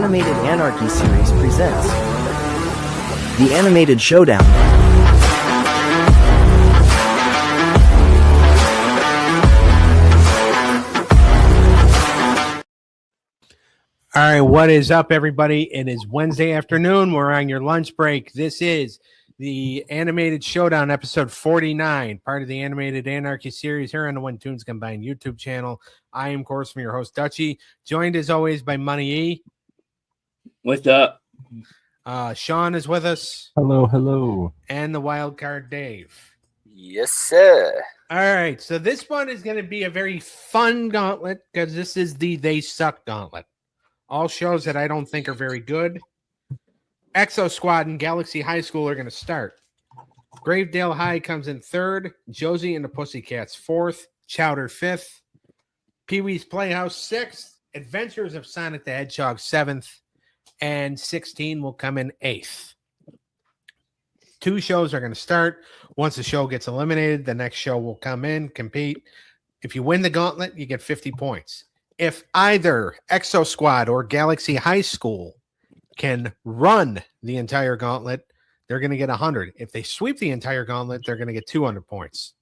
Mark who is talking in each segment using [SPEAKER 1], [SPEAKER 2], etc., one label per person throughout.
[SPEAKER 1] animated Anarchy series presents the animated Showdown.
[SPEAKER 2] All right, what is up, everybody? It is Wednesday afternoon. We're on your lunch break. This is the Animated Showdown, episode 49, part of the Animated Anarchy series here on the When Tunes Combined YouTube channel. I am, of course, your host, Dutchie, joined as always by Money E.
[SPEAKER 3] What's up?
[SPEAKER 2] Sean is with us.
[SPEAKER 4] Hello, hello.
[SPEAKER 2] And the wild card, Dave.
[SPEAKER 5] Yes, sir.
[SPEAKER 2] All right, so this one is going to be a very fun gauntlet because this is the They Suck gauntlet. All shows that I don't think are very good. Exosquad and Galaxy High School are going to start. Gravedale High comes in third. Josie and the Pussycats fourth. Chowder fifth. Pee-wee's Playhouse sixth. Adventures of Sonic the Hedgehog seventh. And 16 will come in eighth. Two shows are going to start. Once the show gets eliminated, the next show will come in, compete. If you win the gauntlet, you get 50 points. If either Exosquad or Galaxy High School can run the entire gauntlet, they're going to get 100. If they sweep the entire gauntlet, they're going to get 200 points.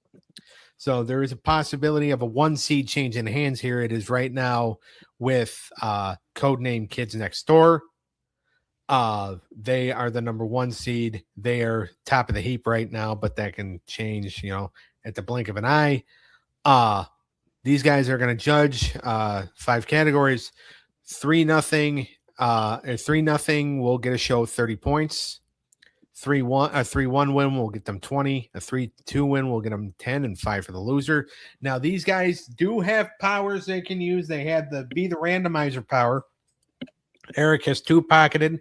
[SPEAKER 2] So there is a possibility of a one seed change in hands here. It is right now with codename Kids Next Door. They are the number one seed. They are top of the heap right now, but that can change, at the blink of an eye. These guys are going to judge 5 categories. 3-0. 3-0 will get a show 30 points. 3-1 win will get them 20. A 3-2 win will get them 10 and 5 for the loser. Now these guys do have powers they can use. They have the randomizer power. Eric has 2 pocketed.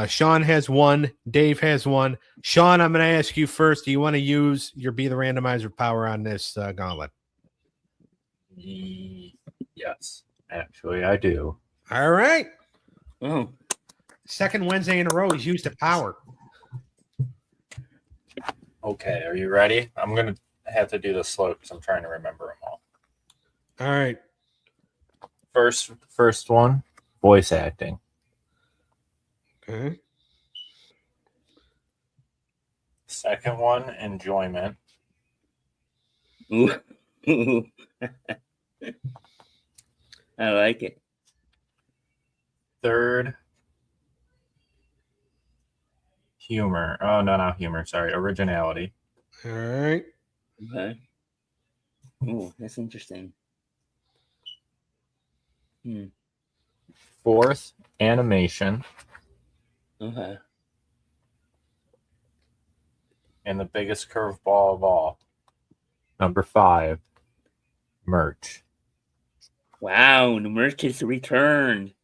[SPEAKER 2] Sean has 1. Dave has 1. Sean, I'm going to ask you first. Do you want to use your Be the Randomizer power on this gauntlet?
[SPEAKER 4] Yes, actually, I do.
[SPEAKER 2] All right.
[SPEAKER 3] Oh,
[SPEAKER 4] Second Wednesday in a row, he's used a power. Okay, are you ready? I'm going to have to do this slow because I'm trying to remember them all.
[SPEAKER 2] All right.
[SPEAKER 4] First one, voice acting.
[SPEAKER 2] Okay.
[SPEAKER 4] Second one, enjoyment.
[SPEAKER 3] ooh. I like it.
[SPEAKER 4] Third, humor. Oh, no, not humor. Sorry, originality.
[SPEAKER 2] All right.
[SPEAKER 3] Okay. Oh, that's interesting.
[SPEAKER 4] Fourth, animation.
[SPEAKER 3] Okay.
[SPEAKER 4] And the biggest curveball of all, number 5, merch.
[SPEAKER 3] Wow, the merch is returned.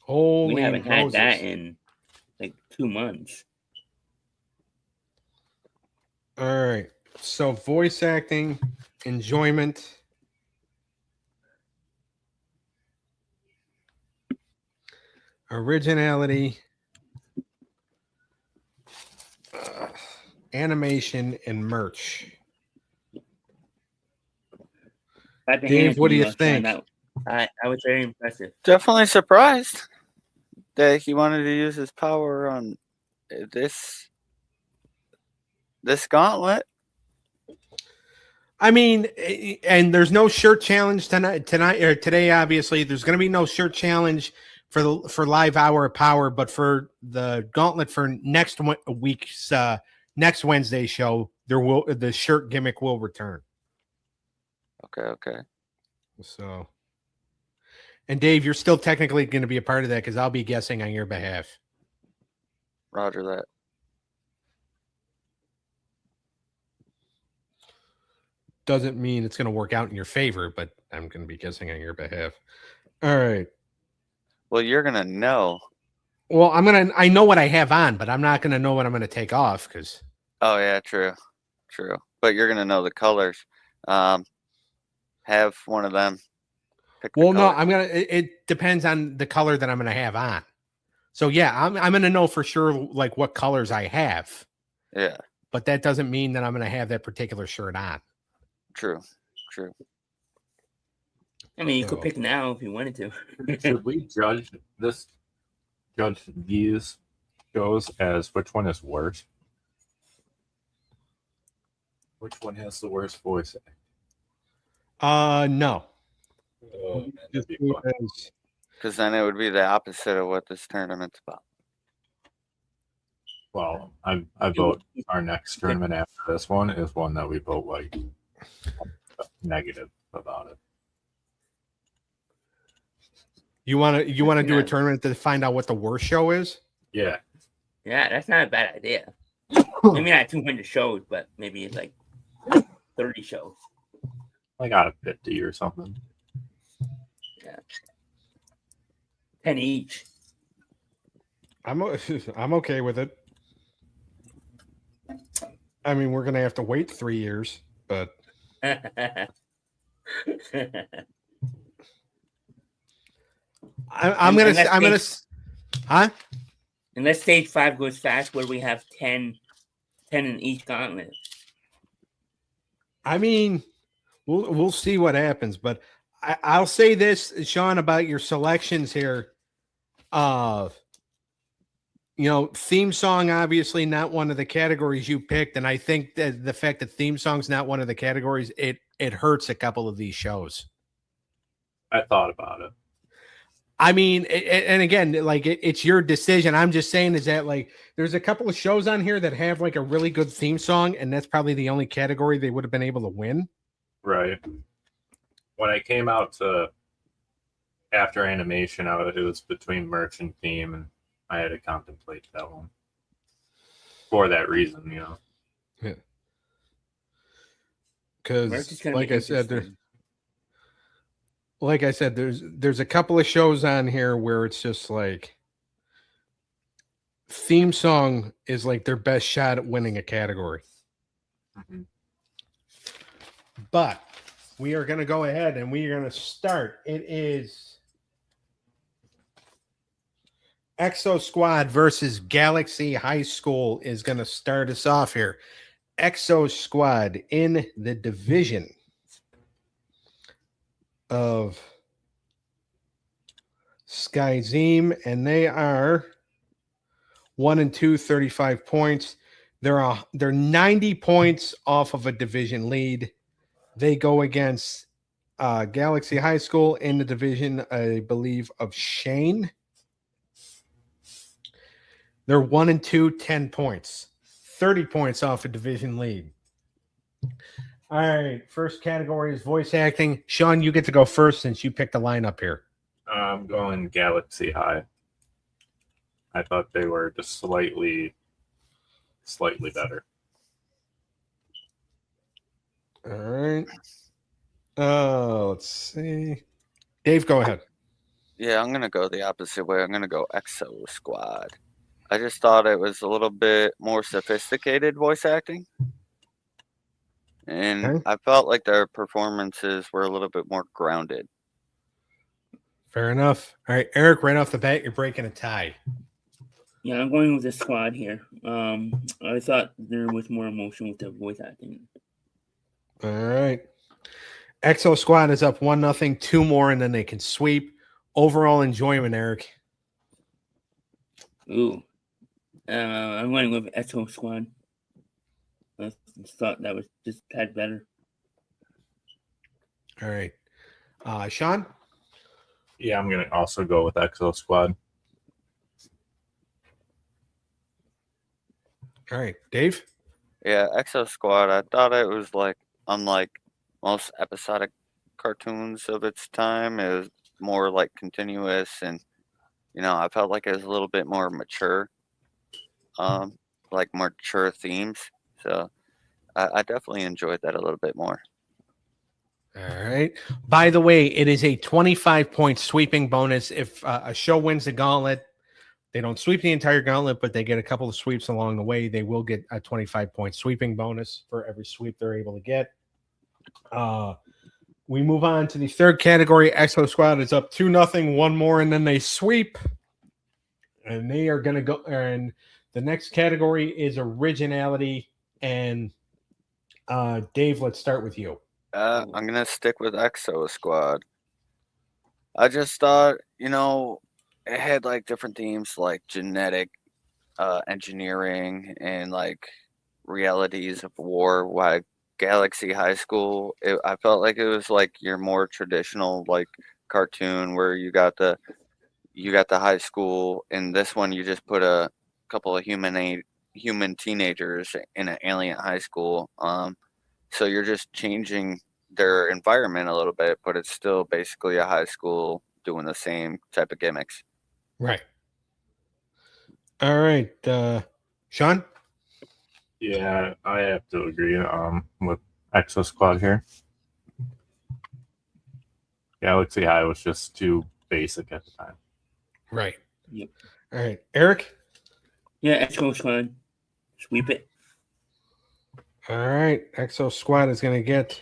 [SPEAKER 2] Holy
[SPEAKER 3] We haven't had
[SPEAKER 2] Moses.
[SPEAKER 3] that in like 2 months.
[SPEAKER 2] All right. So voice acting, enjoyment. Originality, animation, and merch. Dave, what do you think?
[SPEAKER 3] I was very impressive.
[SPEAKER 5] Definitely surprised that he wanted to use his power on this gauntlet.
[SPEAKER 2] I mean, and there's no shirt challenge tonight or today. Obviously, there's going to be no shirt challenge for live hour of power, but for the gauntlet for next week's next Wednesday show, the shirt gimmick will return.
[SPEAKER 5] Okay.
[SPEAKER 2] So, and Dave, you're still technically going to be a part of that because I'll be guessing on your behalf.
[SPEAKER 5] Roger that.
[SPEAKER 2] Doesn't mean it's going to work out in your favor, but I'm going to be guessing on your behalf. All right.
[SPEAKER 5] Well, you're gonna know.
[SPEAKER 2] Well, I know what I have on, but I'm not going to know what I'm going to take off because.
[SPEAKER 5] Oh yeah, true. But you're gonna know the colors. Have one of them.
[SPEAKER 2] Well, no, it depends on the color that I'm going to have on. So yeah, I'm going to know for sure like what colors I have.
[SPEAKER 5] Yeah.
[SPEAKER 2] But that doesn't mean that I'm going to have that particular shirt on.
[SPEAKER 5] True.
[SPEAKER 3] I mean, you could
[SPEAKER 2] So-
[SPEAKER 3] pick now if you wanted to.
[SPEAKER 4] Should we judge these shows as which one is worse? Which one has the worst voice?
[SPEAKER 2] No.
[SPEAKER 4] Oh, man,
[SPEAKER 2] Just
[SPEAKER 4] that'd be
[SPEAKER 2] do
[SPEAKER 4] fun.
[SPEAKER 2] it as-
[SPEAKER 5] Because then it would be the opposite of what this tournament's about.
[SPEAKER 4] Well, I vote our next tournament after this one is one that we vote like negative about it.
[SPEAKER 2] You want to do a
[SPEAKER 3] Yeah.
[SPEAKER 2] tournament to find out what the worst show is?
[SPEAKER 4] Yeah,
[SPEAKER 3] Yeah, that's not a bad idea. Maybe not 200 shows, but maybe it's like 30 shows.
[SPEAKER 4] like out of 50 or something.
[SPEAKER 3] 10 each.
[SPEAKER 2] I'm okay with it. I mean, we're gonna have to wait 3 years, but I'm gonna
[SPEAKER 3] Unless
[SPEAKER 2] I'm gonna huh?
[SPEAKER 3] Unless stage 5 goes fast, where we have 10 in each gauntlet.
[SPEAKER 2] I mean, we'll see what happens, but I'll say this, Sean, about your selections here. Theme song obviously not one of the categories you picked, and I think that the fact that theme song's not one of the categories, it hurts a couple of these shows.
[SPEAKER 4] I thought about it.
[SPEAKER 2] I mean, and again, like it's your decision. I'm just saying is that like there's a couple of shows on here that have like a really good theme song, and that's probably the only category they would have been able to win.
[SPEAKER 4] Right. When I came out to after animation, it was between merch and theme, and I had to contemplate that one for that reason,
[SPEAKER 2] Yeah.
[SPEAKER 3] Merch
[SPEAKER 2] Because,
[SPEAKER 3] is gonna
[SPEAKER 2] like
[SPEAKER 3] be
[SPEAKER 2] I said,
[SPEAKER 3] interesting.
[SPEAKER 2] there's a couple of shows on here where it's just like theme song is like their best shot at winning a category.
[SPEAKER 4] Mhm.
[SPEAKER 2] But we are going to go ahead and we are going to start. It is Exosquad versus Galaxy High School is going to start us off here. Exosquad in the division of Skyzim, and they are 1-2, 35 points. They're 90 points off of a division lead. They go against Galaxy High School in the division, I believe, of Shane. They're 1-2, 10 points, 30 points off a division lead. All right, first category is voice acting. Sean, you get to go first since you picked the lineup here.
[SPEAKER 4] I'm going Galaxy High. I thought they were just slightly better.
[SPEAKER 2] All right. Let's see. Dave, go ahead.
[SPEAKER 5] Yeah, I'm gonna go the opposite way. I'm gonna go Exosquad. I just thought it was a little bit more sophisticated voice acting. And
[SPEAKER 2] Okay.
[SPEAKER 5] I felt like their performances were a little bit more grounded.
[SPEAKER 2] Fair enough. All right, Eric, right off the bat, you're breaking a tie.
[SPEAKER 3] Yeah, I'm going with the squad here. I thought there was more emotion with the voice acting.
[SPEAKER 2] All right. Exo Squad is up 1-0, 2 more, and then they can sweep. Overall enjoyment, Eric.
[SPEAKER 3] Ooh. I'm going with Exo Squad. I just thought that was just a tad better.
[SPEAKER 2] All right. Sean?
[SPEAKER 4] Yeah, I'm gonna also go with Exosquad.
[SPEAKER 2] All right. Dave?
[SPEAKER 5] Yeah, Exosquad, I thought it was like unlike most episodic cartoons of its time. It was more like continuous, and I felt like it was a little bit more mature, like mature themes. So I definitely enjoyed that a little bit more.
[SPEAKER 2] All right. By the way, it is a 25-point sweeping bonus. If a show wins the gauntlet, they don't sweep the entire gauntlet, but they get a couple of sweeps along the way. They will get a 25-point sweeping bonus for every sweep they're able to get. We move on to the third category. Exo Squad is up 2-0, 1 more, and then they sweep. And they are going to go. And the next category is originality. And Dave, let's start with you.
[SPEAKER 5] I'm gonna stick with Exosquad. I just thought, it had like different themes like genetic engineering and like realities of war. Why Galaxy High School, I felt like it was like your more traditional like cartoon where you got the high school, and this one you just put a couple of human teenagers in an alien high school. So you're just changing their environment a little bit, but it's still basically a high school doing the same type of gimmicks.
[SPEAKER 2] Right. All right. Sean?
[SPEAKER 4] Yeah, I have to agree with Exosquad here. Galaxy High was just too basic at the time.
[SPEAKER 2] Right.
[SPEAKER 3] Yep.
[SPEAKER 2] All right. Eric?
[SPEAKER 3] Yeah, Exosquad. Sweep it.
[SPEAKER 2] All right. Exo Squad is going to get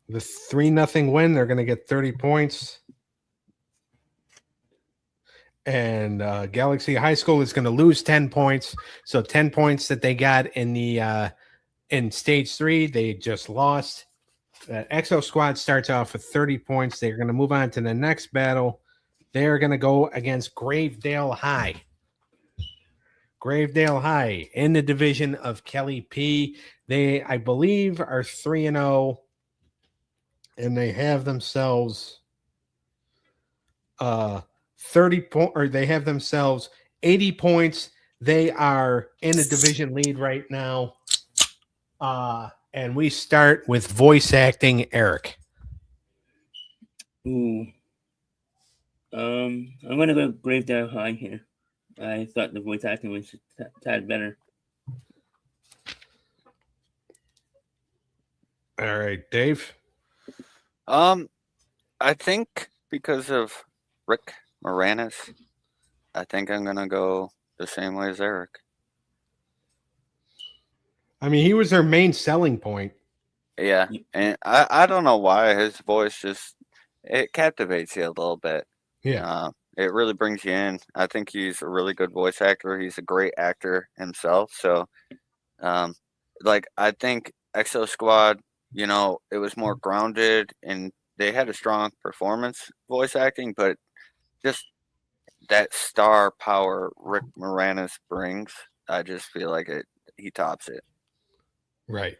[SPEAKER 2] the 3-0 win. They're going to get 30 points. And Galaxy High School is going to lose 10 points. So 10 points that they got in the in stage 3, they just lost. Exo Squad starts off with 30 points. They're going to move on to the next battle. They're going to go against Gravedale High. Gravedale High in the division of Kelly P. They, I believe, are 3-0, and they have themselves 30 point, or they have themselves 80 points. They are in a division lead right now. And we start with voice acting, Eric.
[SPEAKER 3] Ooh. I'm gonna go Gravedale High here. I thought the voice acting was a tad better.
[SPEAKER 2] All right, Dave.
[SPEAKER 5] I think because of Rick Moranis, I think I'm gonna go the same way as Eric.
[SPEAKER 2] I mean, he was their main selling point.
[SPEAKER 5] Yeah, and I don't know why his voice just it captivates you a little bit.
[SPEAKER 2] Yeah.
[SPEAKER 5] It really brings you in. I think he's a really good voice actor. He's a great actor himself. So, like I think Exo Squad, it was more grounded and they had a strong performance voice acting, but just that star power Rick Moranis brings, I just feel like he tops it.
[SPEAKER 2] Right.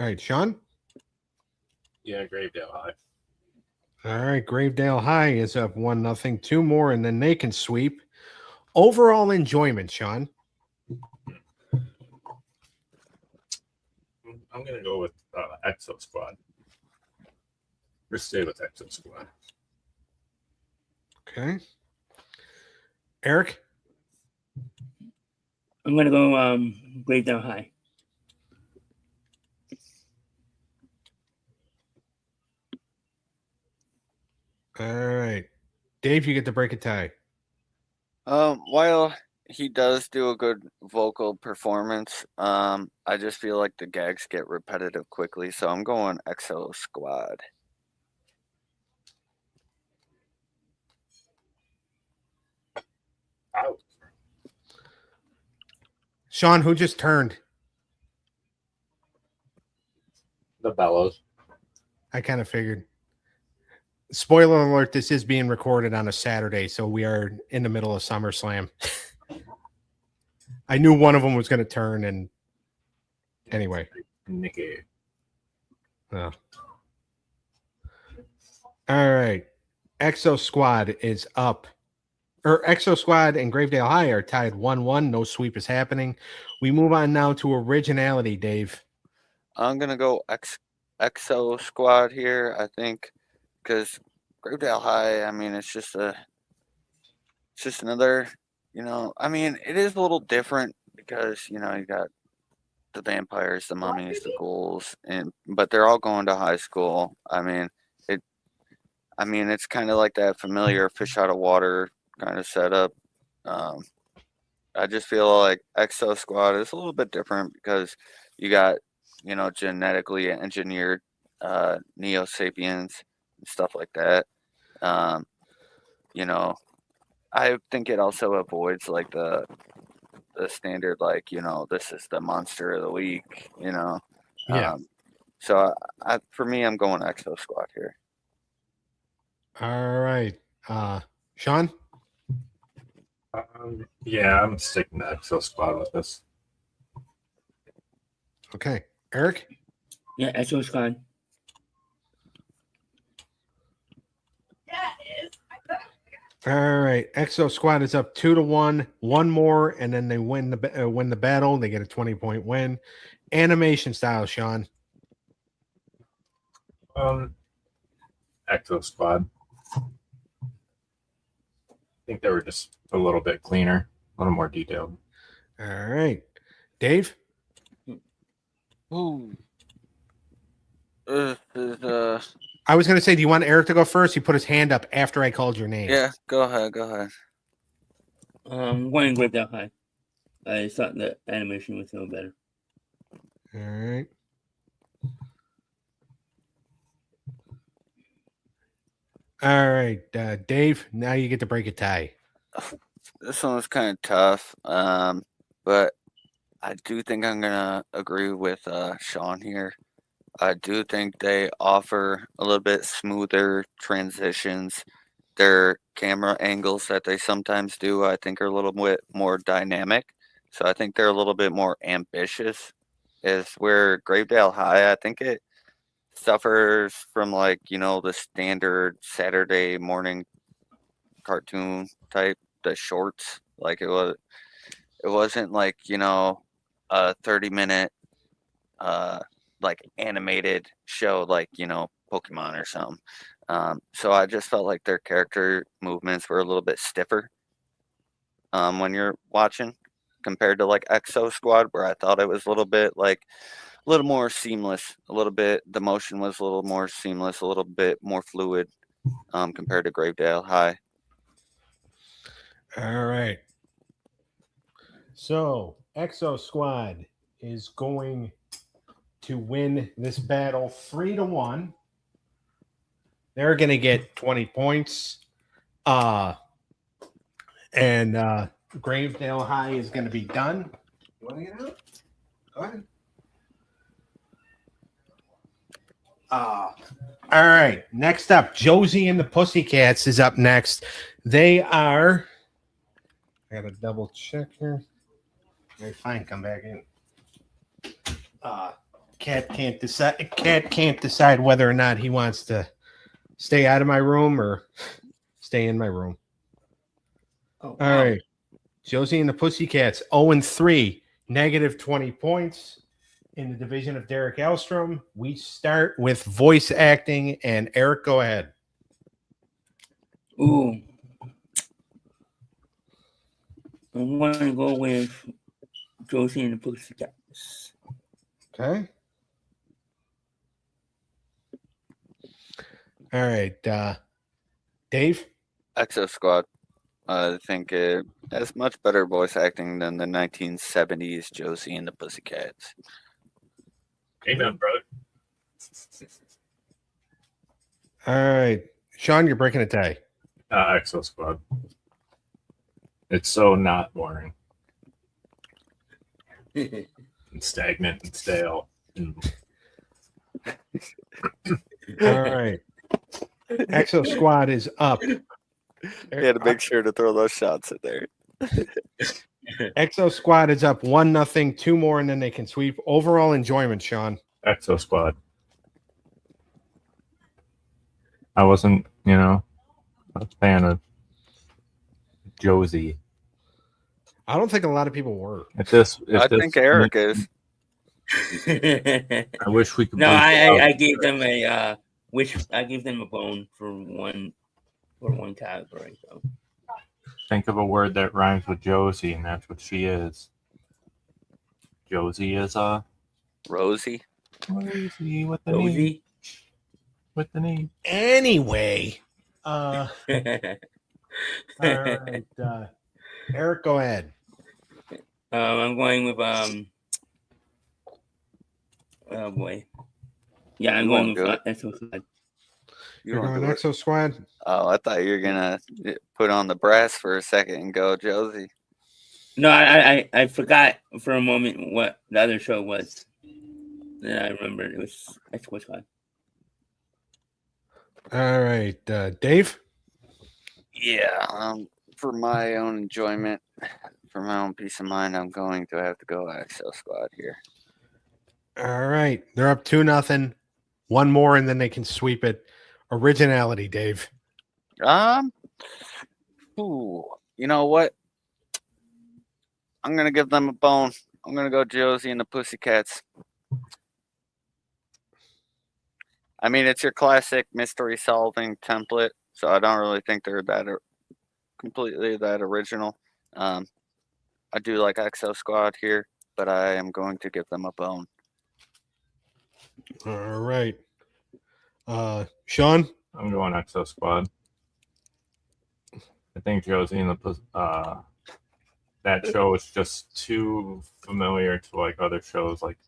[SPEAKER 2] All right, Sean.
[SPEAKER 4] Yeah, Gravedale High.
[SPEAKER 2] All right, Gravedale High is up 1-0. 2 more, and then they can sweep. Overall enjoyment, Sean.
[SPEAKER 4] I'm gonna go with Exo Squad. Or stay with Exo Squad.
[SPEAKER 2] Okay. Eric.
[SPEAKER 3] I'm gonna go Gravedale High.
[SPEAKER 2] All right. Dave, you get to break a tie.
[SPEAKER 5] While he does do a good vocal performance, I just feel like the gags get repetitive quickly, so I'm going Exo Squad.
[SPEAKER 4] Out.
[SPEAKER 2] Sean, who just turned?
[SPEAKER 4] The Bellows.
[SPEAKER 2] I kind of figured. Spoiler alert, this is being recorded on a Saturday, so we are in the middle of SummerSlam. I knew one of them was going to turn, and anyway.
[SPEAKER 4] Nikki.
[SPEAKER 2] Oh. All right. Exo Squad is up. Or Exo Squad and Gravedale High are tied 1-1. No sweep is happening. We move on now to originality, Dave.
[SPEAKER 5] I'm gonna go Exo Squad here. I think because Gravedale High. I mean, it's just another. I mean, it is a little different because you got the vampires, the mummies, the ghouls, but they're all going to high school. I mean, it's kind of like that familiar fish out of water kind of setup. I just feel like Exo Squad is a little bit different because you got genetically engineered Neo Sapiens and stuff like that. I think it also avoids like the standard this is the monster of the week.
[SPEAKER 2] Yeah.
[SPEAKER 5] So for me, I'm going Exo Squad here.
[SPEAKER 2] All right. Sean?
[SPEAKER 4] Yeah, I'm sticking to Exosquad with this.
[SPEAKER 2] Okay. Eric?
[SPEAKER 3] Yeah, Exosquad.
[SPEAKER 2] All right. Exosquad is up 2-1. One more, and then they win the battle. They get a 20-point win. Animation style, Sean.
[SPEAKER 4] Exosquad. I think they were just a little bit cleaner, a little more detailed.
[SPEAKER 2] All right. Dave?
[SPEAKER 5] Ooh.
[SPEAKER 2] I was going to say, do you want Eric to go first? He put his hand up after I called your name.
[SPEAKER 5] Yeah, go ahead.
[SPEAKER 3] I'm going Gravedale High. I thought the animation was a little better.
[SPEAKER 2] All right. All right, Dave, now you get to break a tie.
[SPEAKER 5] This one was kind of tough, but I do think I'm gonna agree with Sean here. I do think they offer a little bit smoother transitions. Their camera angles that they sometimes do, I think, are a little bit more dynamic. So I think they're a little bit more ambitious. Is where Gravedale High, I think it suffers from the standard Saturday morning cartoon type, the shorts. It wasn't a 30-minute animated show Pokemon or something. So I just felt like their character movements were a little bit stiffer when you're watching compared to Exosquad, where I thought it was a little more seamless. The motion was a little more seamless, a little bit more fluid compared to Gravedale High.
[SPEAKER 2] All right. So Exosquad is going to win this battle 3-1. They're going to get 20 points. And Gravedale High is going to be done. You want to get out? Go ahead. All right. Next up, Josie and the Pussycats is up next. They are. I got to double check here. Okay, fine. Come back in. Cat can't decide. Cat can't decide whether or not he wants to stay out of my room or stay in my room.
[SPEAKER 3] Oh,
[SPEAKER 2] All
[SPEAKER 3] wow.
[SPEAKER 2] right. Josie and the Pussycats 0-3, negative 20 points. In the division of Derek Elstrom, we start with voice acting, and Eric, go ahead.
[SPEAKER 3] Ooh. I'm going to go with Josie and the Pussycats.
[SPEAKER 2] Okay. All right. Dave?
[SPEAKER 5] Exosquad. I think it has much better voice acting than the 1970s Josie and the Pussycats.
[SPEAKER 4] Amen, brother.
[SPEAKER 2] All right. Sean, you're breaking a tie.
[SPEAKER 4] Exosquad. It's so not boring and stagnant and stale.
[SPEAKER 2] All right. Exosquad is up.
[SPEAKER 5] You had to make sure to throw those shots in there.
[SPEAKER 2] Exosquad is up 1-0, 2 more, and then they can sweep. Overall enjoyment, Sean.
[SPEAKER 4] Exosquad. I wasn't, a fan of Josie.
[SPEAKER 2] I don't think a lot of people were.
[SPEAKER 5] I think Eric is.
[SPEAKER 4] I wish we could.
[SPEAKER 3] No, I gave them a I gave them a bone for one category. So
[SPEAKER 4] Think of a word that rhymes with Josie, and that's what she is. Josie is
[SPEAKER 5] Rosie.
[SPEAKER 4] Rosie with the
[SPEAKER 3] Rosie.
[SPEAKER 4] name. With the name.
[SPEAKER 2] Anyway, all right, Eric, go ahead.
[SPEAKER 3] I'm going with oh boy. Yeah, I'm going with Exosquad.
[SPEAKER 2] You're going Exosquad?
[SPEAKER 5] Oh, I thought you were gonna put on the brass for a second and go Josie.
[SPEAKER 3] No, I forgot for a moment what the other show was. Then I remembered it was Exosquad.
[SPEAKER 2] All right, Dave.
[SPEAKER 5] Yeah, for my own enjoyment, for my own peace of mind, I'm going to have to go Exosquad here.
[SPEAKER 2] All right, they're up 2-0. One more, and then they can sweep it. Originality, Dave.
[SPEAKER 5] Ooh, you know what? I'm gonna give them a bone. I'm gonna go Josie and the Pussycats. I mean, it's your classic mystery solving template, so I don't really think they're completely that original. I do like Exosquad here, but I am going to give them a bone.
[SPEAKER 2] All right. Sean?
[SPEAKER 4] I'm going Exosquad. I think Josie and that show is just too familiar to like other shows like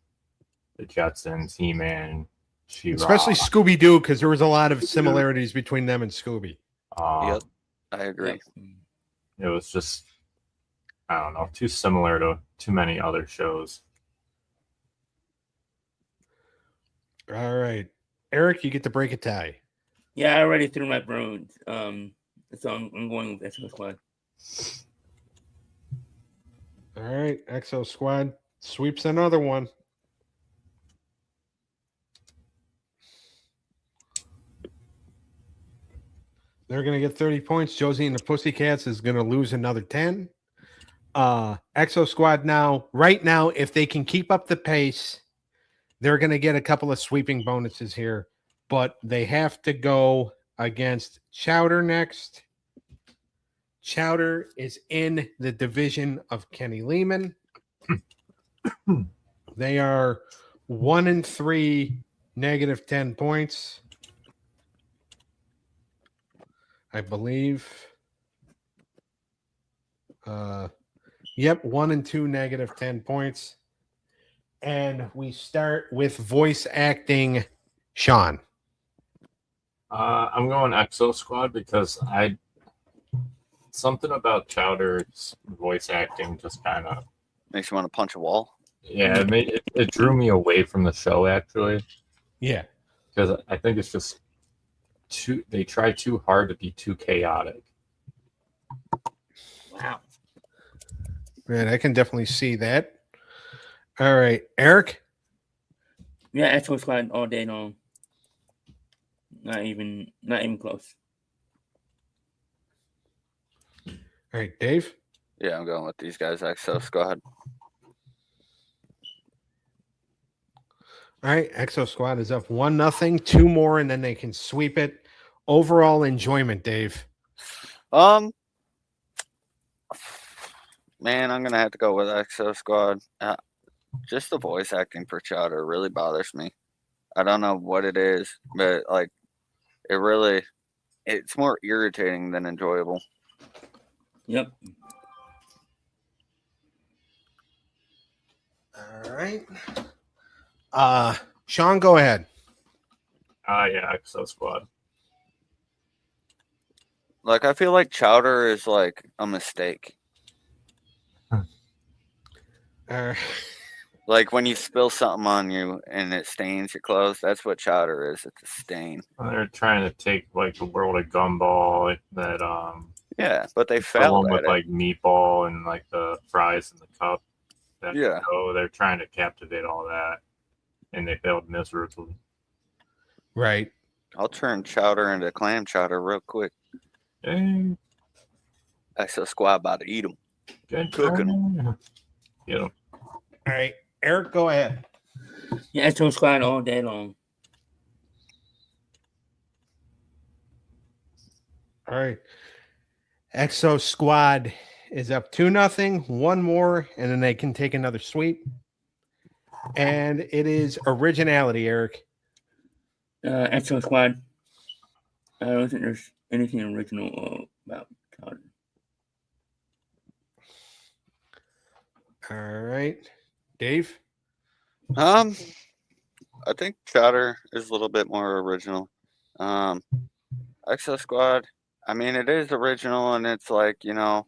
[SPEAKER 4] the Jetsons, He-Man, She-Ra.
[SPEAKER 2] Especially Scooby-Doo, because there was a lot of similarities between them and Scooby.
[SPEAKER 5] Yep, I agree.
[SPEAKER 4] It was just, I don't know, too similar to too many other shows.
[SPEAKER 2] All right. Eric, you get to break a tie.
[SPEAKER 3] Yeah, I already threw my bones. So I'm going with Exosquad.
[SPEAKER 2] All right. Exosquad sweeps another one. They're going to get 30 points. Josie and the Pussycats is going to lose another 10. Exosquad now, right now, if they can keep up the pace, they're going to get a couple of sweeping bonuses here, but they have to go against Chowder next. Chowder is in the division of Kenny Lehman. They are 1-3, negative 10 points. I believe. Yep, 1-2, negative 10 points. And we start with voice acting, Sean.
[SPEAKER 4] I'm going Exosquad because something about Chowder's voice acting just kind of
[SPEAKER 5] Makes you want to punch a wall.
[SPEAKER 4] Yeah, it drew me away from the show actually.
[SPEAKER 2] Yeah,
[SPEAKER 4] because I think it's just they try too hard to be too chaotic.
[SPEAKER 3] Wow.
[SPEAKER 2] man, I can definitely see that. All right, Eric.
[SPEAKER 3] Yeah, Exosquad all day long. Not even close.
[SPEAKER 2] All right, Dave.
[SPEAKER 5] Yeah, I'm going with these guys. Exosquad.
[SPEAKER 2] All right, Exosquad is up 1-0. Two more, and then they can sweep it. Overall enjoyment, Dave.
[SPEAKER 5] Man, I'm gonna have to go with Exosquad. Just the voice acting for Chowder really bothers me. I don't know what it is, but like, it's more irritating than enjoyable.
[SPEAKER 3] Yep.
[SPEAKER 2] All right. Sean, go ahead.
[SPEAKER 4] Yeah, Exosquad.
[SPEAKER 5] Like, I feel like Chowder is like a mistake. Like when you spill something on you and it stains your clothes, that's what Chowder is. It's a stain.
[SPEAKER 4] They're trying to take like the world of Gumball that
[SPEAKER 5] Yeah, but they
[SPEAKER 4] the
[SPEAKER 5] failed
[SPEAKER 4] one
[SPEAKER 5] at
[SPEAKER 4] with
[SPEAKER 5] it.
[SPEAKER 4] like meatball and like the fries in the cup.
[SPEAKER 5] Yeah.
[SPEAKER 4] So they're trying to captivate all that, and they failed miserably.
[SPEAKER 2] Right.
[SPEAKER 5] I'll turn Chowder into clam chowder real quick.
[SPEAKER 4] Hey,
[SPEAKER 5] Exosquad about to eat them.
[SPEAKER 4] good
[SPEAKER 5] Cooking.
[SPEAKER 4] Get them.
[SPEAKER 2] All right, Eric, go ahead.
[SPEAKER 3] Yeah, Exosquad all day long.
[SPEAKER 2] All right. Exosquad is up 2-0. One more, and then they can take another sweep. And it is originality, Eric.
[SPEAKER 3] Exosquad. I don't think there's anything original about Chowder.
[SPEAKER 2] All right. Dave?
[SPEAKER 5] I think Chowder is a little bit more original. Exosquad, I mean, it is original, and it's like, it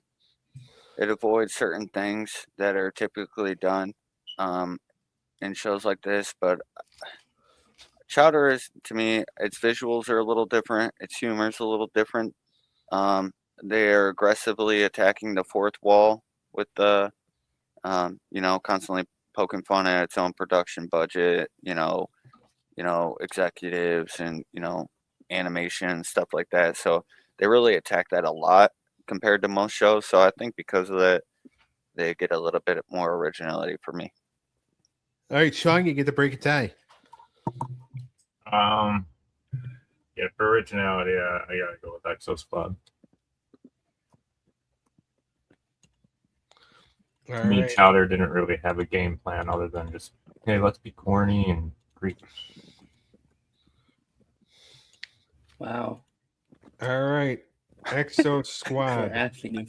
[SPEAKER 5] avoids certain things that are typically done in shows like this, but Chowder is, to me, its visuals are a little different. Its humor is a little different. They're aggressively attacking the fourth wall with the, constantly poking fun at its own production budget, executives and, animation, stuff like that. So they really attack that a lot compared to most shows. So I think because of that, they get a little bit more originality for me.
[SPEAKER 2] All right, Sean, you get to break a tie.
[SPEAKER 4] Yeah, for originality, I gotta go with Exosquad.
[SPEAKER 2] All
[SPEAKER 4] To me,
[SPEAKER 2] right.
[SPEAKER 4] Chowder didn't really have a game plan other than just, hey, let's be corny and Greek.
[SPEAKER 3] Wow.
[SPEAKER 2] All right. Exo
[SPEAKER 3] For
[SPEAKER 2] Squad.
[SPEAKER 3] asking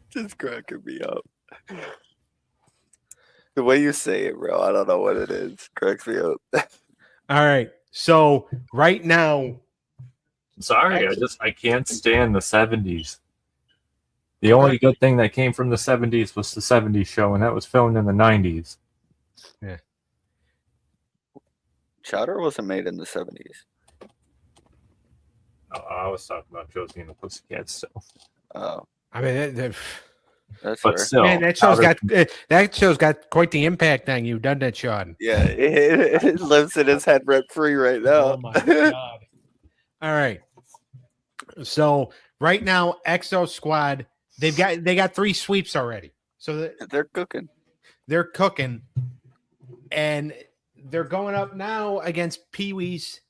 [SPEAKER 5] Just cracking me up. The way you say it, bro, I don't know what it is. Cracks me up.
[SPEAKER 2] All right. So right now,
[SPEAKER 4] Sorry, I can't stand the 70s. The only good thing that came from the 70s was the 70s show, and that was filmed in the 90s.
[SPEAKER 2] yeah.
[SPEAKER 5] Chowder wasn't made in the 70s.
[SPEAKER 4] I was talking about Josie and the Pussycats still.
[SPEAKER 5] Oh,
[SPEAKER 2] I mean,
[SPEAKER 5] that's
[SPEAKER 4] But
[SPEAKER 5] fair.
[SPEAKER 4] still,
[SPEAKER 2] man, that show's got quite the impact on you, doesn't it, Sean?
[SPEAKER 5] Yeah, it lives in his head rent free right now.
[SPEAKER 2] Oh my god! All right. So right now, Exo Squad, they got 3 sweeps already. So
[SPEAKER 5] They're cooking.
[SPEAKER 2] they're cooking, and they're going up now against Pee Wee's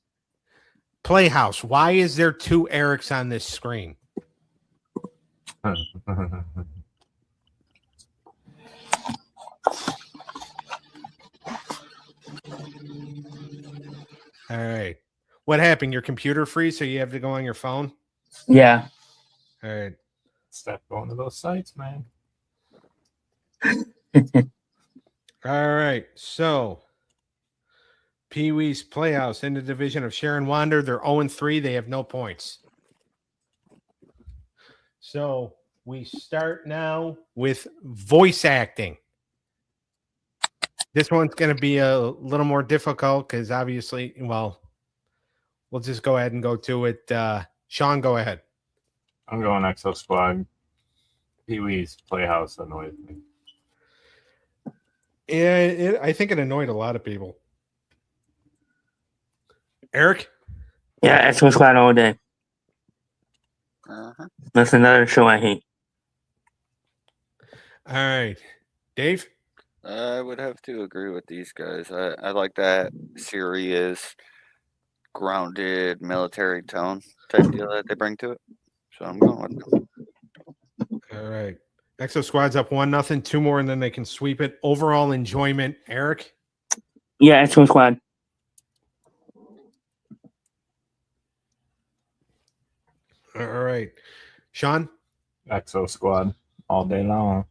[SPEAKER 2] Playhouse. Why is there 2 Erics on this screen? All right. What happened? Your computer freeze, so you have to go on your phone?
[SPEAKER 3] Yeah.
[SPEAKER 2] All right.
[SPEAKER 4] Stop going to those sites, man.
[SPEAKER 2] All right. So Pee Wee's Playhouse in the division of Sharon Wander. They're 0-3. They have no points. So we start now with voice acting. This one's going to be a little more difficult because obviously, well, we'll just go ahead and go to it. Sean, go ahead.
[SPEAKER 4] I'm going Exosquad. Pee Wee's Playhouse annoyed me.
[SPEAKER 2] Yeah, I think it annoyed a lot of people. Eric?
[SPEAKER 3] Yeah, Exosquad all day.
[SPEAKER 5] Uh-huh.
[SPEAKER 3] That's another show I hate.
[SPEAKER 2] All right. Dave?
[SPEAKER 5] I would have to agree with these guys. I like that serious, grounded military tone type deal that they bring to it. So I'm going with them.
[SPEAKER 2] All right. Exo Squad's up 1-0. 2 more, and then they can sweep it. Overall enjoyment. Eric?
[SPEAKER 3] Yeah, Exosquad.
[SPEAKER 2] All right. Sean?
[SPEAKER 4] Exosquad all day long.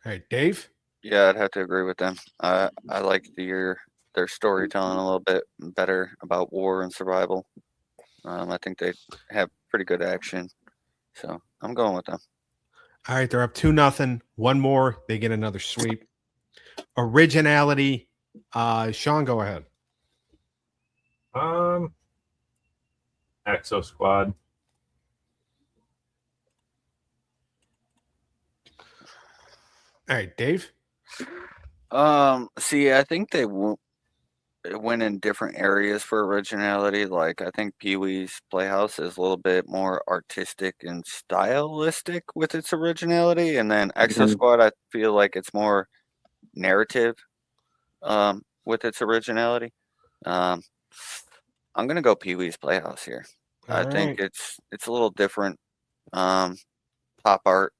[SPEAKER 2] All right. Dave?
[SPEAKER 5] Yeah, I'd have to agree with them. I like their storytelling a little bit better about war and survival. I think they have pretty good action. So I'm going with them.
[SPEAKER 2] All right. They're up 2-0. 1 more. They get another sweep. Originality. Sean, go ahead.
[SPEAKER 4] Exosquad.
[SPEAKER 2] All right. Dave?
[SPEAKER 5] See, I think they went in different areas for originality. Like I think Pee Wee's Playhouse is a little bit more artistic and stylistic with its originality, and then Exosquad, I feel like it's more narrative with its originality. I'm gonna go Pee Wee's Playhouse here. I think it's a little different. Pop art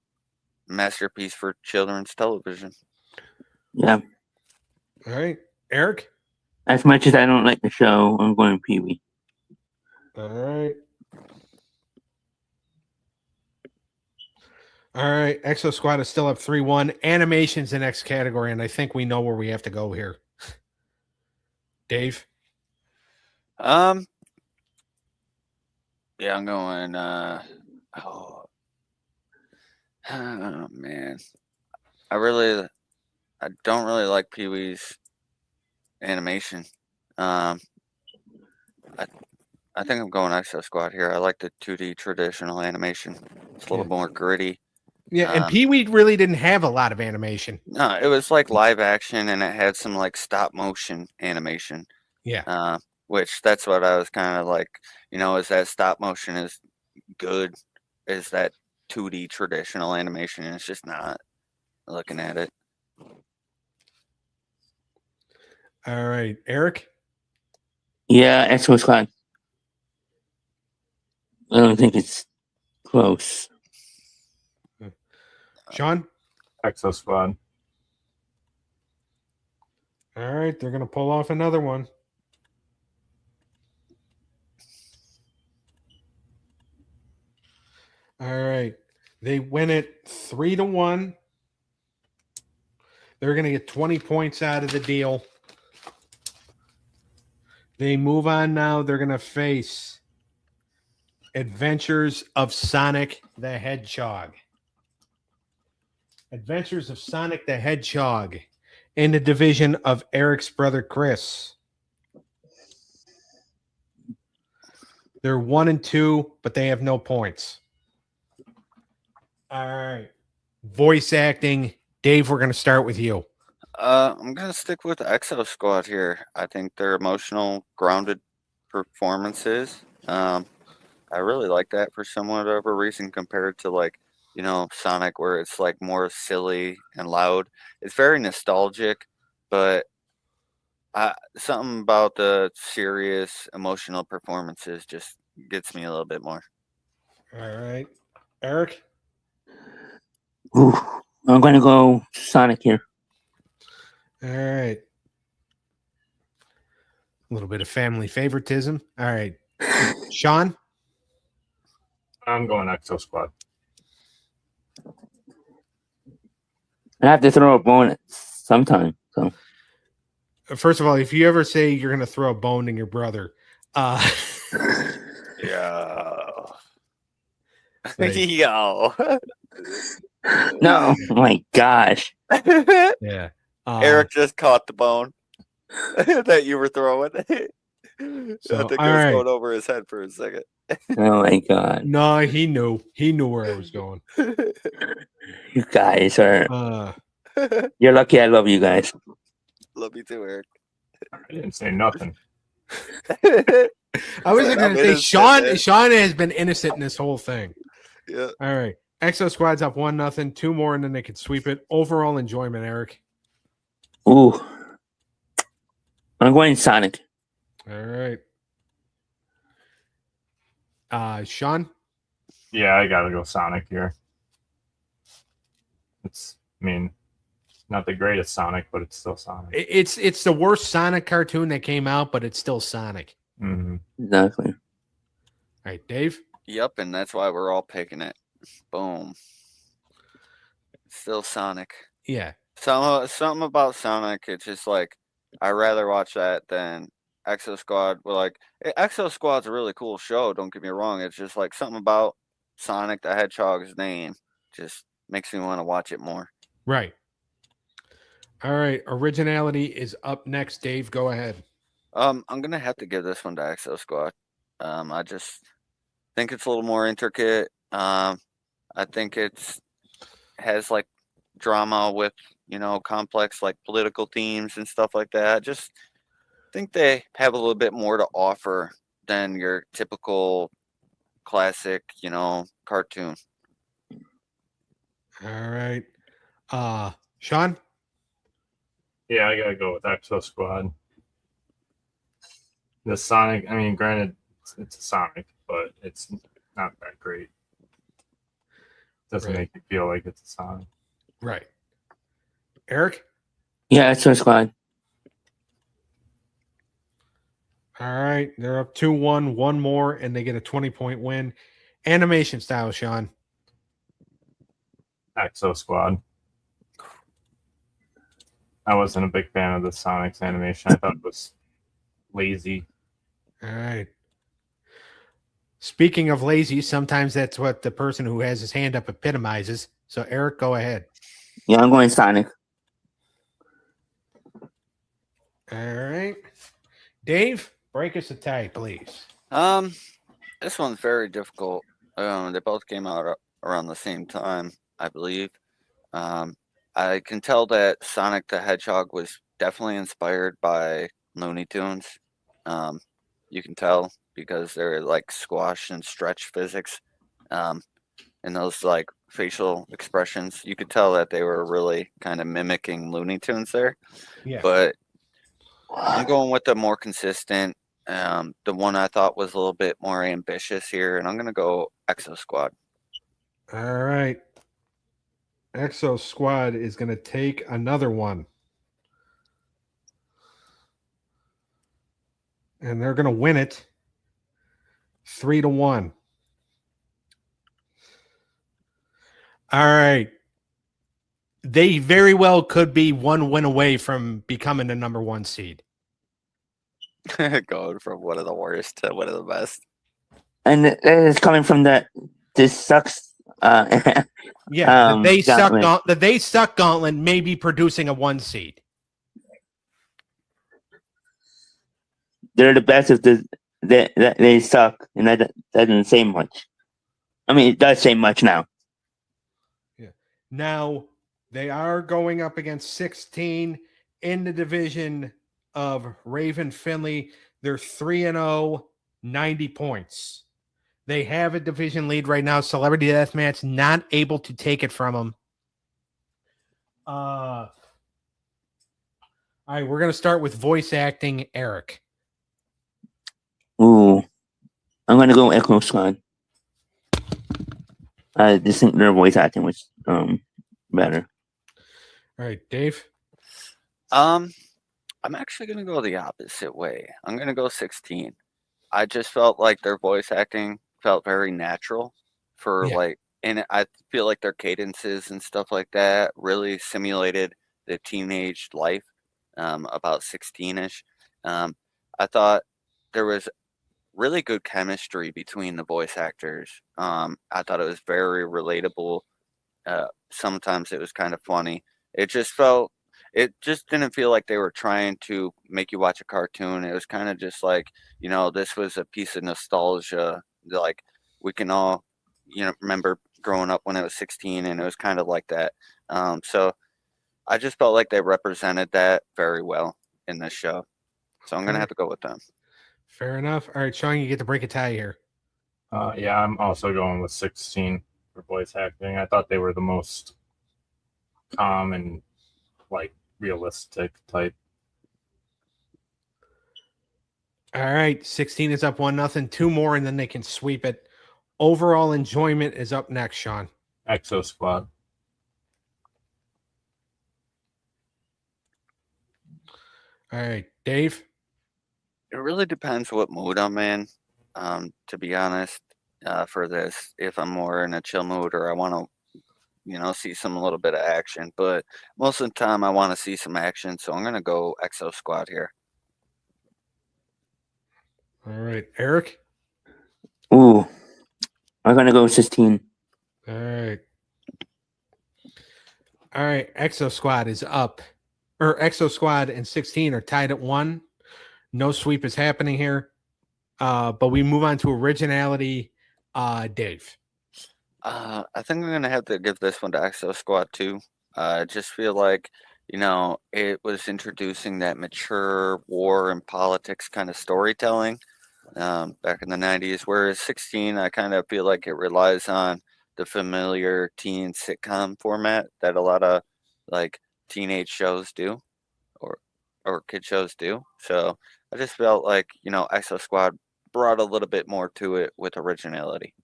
[SPEAKER 5] masterpiece for children's television.
[SPEAKER 3] Yeah.
[SPEAKER 2] All right. Eric?
[SPEAKER 3] As much as I don't like the show, I'm going Pee Wee.
[SPEAKER 2] All right. All right. Exo Squad is still up 3-1. Animation's the next category, and I think we know where we have to go here. Dave?
[SPEAKER 5] Yeah, I'm going. Oh man, I don't really like Pee Wee's animation. I think I'm going Exosquad here. I like the 2D traditional animation. It's a little more gritty.
[SPEAKER 2] Yeah, and Pee Wee really didn't have a lot of animation.
[SPEAKER 5] No, it was like live action, and it had some like stop motion animation.
[SPEAKER 2] Yeah.
[SPEAKER 5] Which that's what I was kind of like. Is that stop motion as good as that 2D traditional animation? It's just not. Looking at it.
[SPEAKER 2] All right, Eric.
[SPEAKER 3] Yeah, Exosquad. I don't think it's close.
[SPEAKER 2] Sean.
[SPEAKER 4] Exosquad.
[SPEAKER 2] All right, they're gonna pull off another one. All right, they win it 3-1. They're gonna get 20 points out of the deal. They move on now. They're gonna face Adventures of Sonic the Hedgehog. Adventures of Sonic the Hedgehog in the division of Eric's brother Chris. They're 1-2, but they have no points. All right. Voice acting. Dave, we're going to start with you.
[SPEAKER 5] I'm gonna stick with Exosquad here. I think their emotional, grounded performances. I really like that for some whatever reason compared to like Sonic, where it's like more silly and loud. It's very nostalgic, but something about the serious, emotional performances just gets me a little bit more.
[SPEAKER 2] All right. Eric?
[SPEAKER 3] Ooh, I'm going to go Sonic here.
[SPEAKER 2] All right. A little bit of family favoritism. All right. Sean?
[SPEAKER 4] I'm going Exosquad.
[SPEAKER 3] I have to throw a bone at sometime. So
[SPEAKER 2] First of all, if you ever say you're going to throw a bone in your brother,
[SPEAKER 5] Yeah.
[SPEAKER 2] Right.
[SPEAKER 5] Yo.
[SPEAKER 3] no, oh my gosh.
[SPEAKER 2] yeah.
[SPEAKER 5] Eric just caught the bone that you were throwing.
[SPEAKER 2] So,
[SPEAKER 5] I think
[SPEAKER 2] all
[SPEAKER 5] it was
[SPEAKER 2] right.
[SPEAKER 5] going over his head for a second.
[SPEAKER 3] Oh my god.
[SPEAKER 2] No, he knew. He knew where I was going.
[SPEAKER 3] You guys are
[SPEAKER 2] Uh,
[SPEAKER 3] you're lucky I love you guys.
[SPEAKER 5] Love you too, Eric.
[SPEAKER 4] I didn't say nothing.
[SPEAKER 2] I was
[SPEAKER 5] Said,
[SPEAKER 2] going
[SPEAKER 5] "I'm
[SPEAKER 2] to say
[SPEAKER 5] innocent, man."
[SPEAKER 2] Sean has been innocent in this whole thing.
[SPEAKER 5] Yeah.
[SPEAKER 2] All right. Exosquad's up 1-0. 2 more, and then they can sweep it. Overall enjoyment, Eric.
[SPEAKER 3] Ooh. I'm going Sonic.
[SPEAKER 2] All right. Sean?
[SPEAKER 4] Yeah, I gotta go Sonic here. Not the greatest Sonic, but it's still Sonic.
[SPEAKER 2] It's the worst Sonic cartoon that came out, but it's still Sonic.
[SPEAKER 4] Mm-hmm.
[SPEAKER 3] Exactly.
[SPEAKER 2] All right, Dave?
[SPEAKER 5] Yep, and that's why we're all picking it. Boom. Still Sonic.
[SPEAKER 2] Yeah.
[SPEAKER 5] Something about Sonic, it's just like I'd rather watch that than Exosquad. Well, like Exosquad's a really cool show, don't get me wrong. It's just like something about Sonic the Hedgehog's name just makes me want to watch it more.
[SPEAKER 2] Right. All right. Originality is up next. Dave, go ahead.
[SPEAKER 5] I'm gonna have to give this one to Exosquad. I just think it's a little more intricate. I think has like drama with complex like political themes and stuff like that. I just think they have a little bit more to offer than your typical classic cartoon.
[SPEAKER 2] All right. Sean?
[SPEAKER 4] Yeah, I gotta go with Exosquad. The Sonic, granted, it's a Sonic, but it's not that great. Doesn't
[SPEAKER 2] Right.
[SPEAKER 4] make you feel like it's a Sonic.
[SPEAKER 2] Right. Eric?
[SPEAKER 3] Yeah, Exosquad.
[SPEAKER 2] All right. They're up 2-1. One more, and they get a 20-point win. Animation style, Sean.
[SPEAKER 4] Exosquad. I wasn't a big fan of the Sonic's animation. I thought it was lazy.
[SPEAKER 2] All right. Speaking of lazy, sometimes that's what the person who has his hand up epitomizes. So, Eric, go ahead.
[SPEAKER 6] Yeah, I'm going Sonic.
[SPEAKER 2] All right. Dave, break us a tie, please.
[SPEAKER 5] This one's very difficult. They both came out around the same time, I believe. I can tell that Sonic the Hedgehog was definitely inspired by Looney Tunes. You can tell because they're like squash and stretch physics, and those like facial expressions. You could tell that they were really kind of mimicking Looney Tunes there.
[SPEAKER 2] Yeah.
[SPEAKER 5] But I'm going with the more consistent. The one I thought was a little bit more ambitious here, and I'm going to go Exosquad.
[SPEAKER 2] All right. Exosquad is going to take another one. And they're going to win it 3-1. All right. They very well could be one win away from becoming the number 1 seed.
[SPEAKER 5] Going from one of the worst to one of the best.
[SPEAKER 6] And that is coming from this sucks.
[SPEAKER 2] Yeah,
[SPEAKER 6] Gauntlet.
[SPEAKER 2] the They Suck Gauntlet may be producing a 1 seed.
[SPEAKER 6] They're the best if they suck, and that doesn't say much. I mean, it does say much now.
[SPEAKER 2] Yeah. Now they are going up against 16 in the division of Raven Finley. They're 3-0, 90 points. They have a division lead right now. Celebrity Deathmatch not able to take it from them. All right, we're going to start with voice acting, Eric.
[SPEAKER 6] Ooh, I'm gonna go Exosquad. I just think their voice acting was better.
[SPEAKER 2] All right, Dave.
[SPEAKER 5] I'm actually gonna go the opposite way. I'm gonna go 16. I just felt like their voice acting felt very natural for and I feel like their cadences and stuff like that really simulated the teenage life, about 16ish. I thought there was really good chemistry between the voice actors. I thought it was very relatable. Sometimes it was kind of funny. It just didn't feel like they were trying to make you watch a cartoon. It was kind of just like, this was a piece of nostalgia. Like we can all, remember growing up when I was 16, and it was kind of like that. So I just felt like they represented that very well in this show. So I'm going to have to go with them.
[SPEAKER 2] Fair enough. All right, Sean, you get to break a tie here.
[SPEAKER 4] Yeah, I'm also going with 16 for voice acting. I thought they were the most calm and like realistic type.
[SPEAKER 2] All right, 16 is up 1-0. 2 more, and then they can sweep it. Overall enjoyment is up next, Sean.
[SPEAKER 4] Exosquad.
[SPEAKER 2] All right, Dave.
[SPEAKER 5] It really depends what mood I'm in, to be honest, for this. If I'm more in a chill mood or I want to, see a little bit of action. But most of the time I want to see some action, so I'm going to go Exosquad here.
[SPEAKER 2] All right, Eric.
[SPEAKER 6] Ooh, I'm gonna go 16.
[SPEAKER 2] All right. All right, Exosquad is up. Or Exosquad and 16 are tied at 1. No sweep is happening here. But we move on to originality. Dave.
[SPEAKER 5] I think I'm going to have to give this one to Exosquad too. I just feel like, it was introducing that mature war and politics kind of storytelling back in the 90s, whereas 16, I kind of feel like it relies on the familiar teen sitcom format that a lot of like teenage shows do or kid shows do. So I just felt like, Exosquad brought a little bit more to it with originality.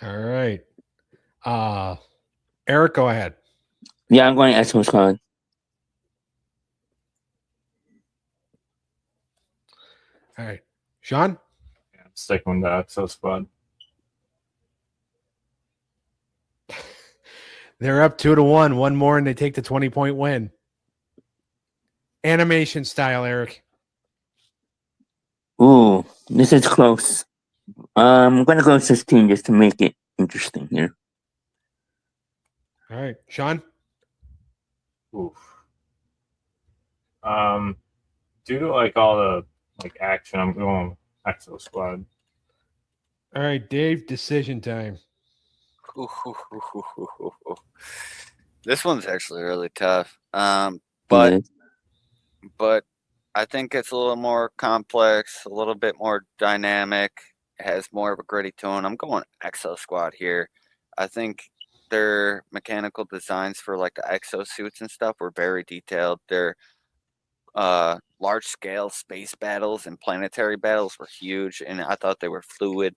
[SPEAKER 2] All right. Eric, go ahead.
[SPEAKER 6] Yeah, I'm going Exosquad.
[SPEAKER 2] All right. Sean?
[SPEAKER 4] Yeah, I'm sticking to Exosquad.
[SPEAKER 2] They're up 2-1. 1 more, and they take the 20-point win. Animation style, Eric.
[SPEAKER 6] Ooh, this is close. I'm gonna go 16 just to make it interesting here.
[SPEAKER 2] All right, Sean.
[SPEAKER 4] Oof. Due to like all the like action, I'm going Exo Squad.
[SPEAKER 2] All right, Dave. Decision time.
[SPEAKER 5] This one's actually really tough.
[SPEAKER 6] Yeah.
[SPEAKER 5] But I think it's a little more complex, a little bit more dynamic. It has more of a gritty tone. I'm going Exo Squad here. I think their mechanical designs for like the exosuits and stuff were very detailed. Their large scale space battles and planetary battles were huge, and I thought they were fluid.